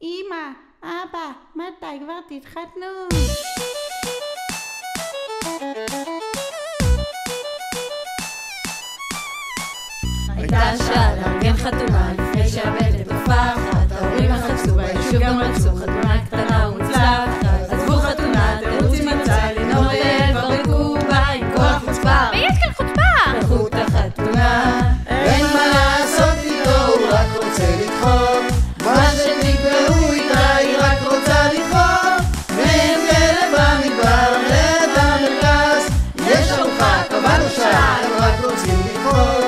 אמא, אבא, מתי כבר תתחתנו? הייתה שעה לארגן חתונה לפני שהבלת הופחת. ההורים לחצו ביישוב גם רצו חתונה קטנה ומוצלחת. עזבו חתונה, תירוץ מצא לינור ויעל ברקו בה עם כוח חוצפה. ויש כאן חוצפה! לקחו את החתונה, אין מה לעשות איתו, הוא רק רוצה לדחות מה שנקבעו איתה, היא רק רוצה לדחות. ואין כלב במדבר ליד המרכז, יש ארוחה, קבענו שעה, הם רק רוצים לדחות.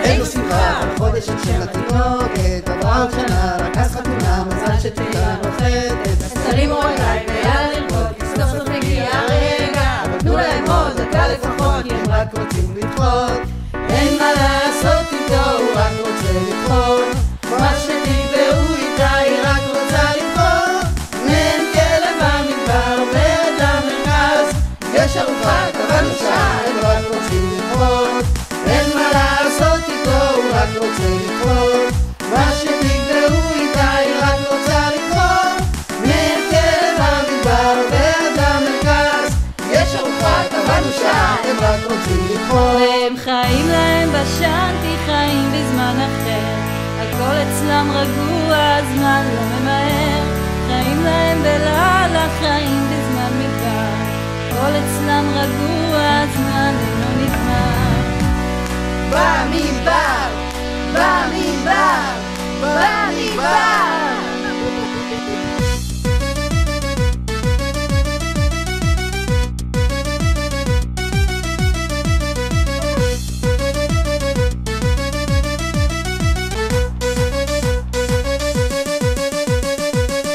אין לו שמחה, אבל חודש של התינוקת עברה עוד שנה, רק אז חתונה, מזל שתהייה נוחתת. אז תרימו רגליים ויאללה לרקוד, כי סוף סוף הגיע הרגע. אבל תנו להם עוד דקה לפחות, כי הם רק רוצים לדחות. אין מה לעשות איתו, הוא רק רוצה לדחות מה שתקבעו איתה, היא רק רוצה לדחות. מעין כלב במדבר עוברת למרכז, יש ארוחה, קבענו שעה, הם רק רוצים לדחות. אין מה לעשות איתו, הוא רק רוצה לדחות מה שנקבעו איתה, היא רק רוצה לדחות. מעין כלב במדבר עוברת למרכז, יש ארוחה, קבענו שעה, הם רק רוצים לדחות. והם חיים להם בשנתי, חיים בזמן אחר, הכל אצלם רגוע, הזמן לא ממהר. חיים להם בלילה, חיים בזמן מדבר, הכל אצלם רגוע, הזמן אינו נגמר. במדבר, במדבר, במדבר.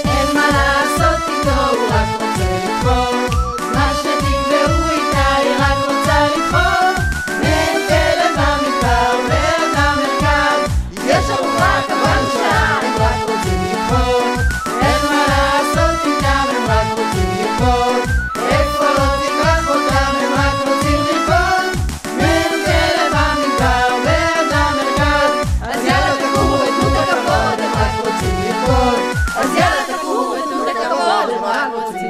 אין מה לעשות איתו, הוא רק רוצה לדחות מה שתקבעו איתה, היא רק רוצה לדחות. מעין כלב במדבר עוברת למרכז, יש ארוחה, קבענו שעה, הם רק רוצים לדחות. אין מה לעשות איתם, הם רק רוצים לדחות. איפה לא תיקח אותם, הם רק רוצים לדחות. מעין כלב במדבר עוברת למרכז, אז יאללה תקומו ותנו את הכבוד, הם רק רוצים לדחות. אז יאללה תקומו ותנו את הכבוד, הם רק רוצים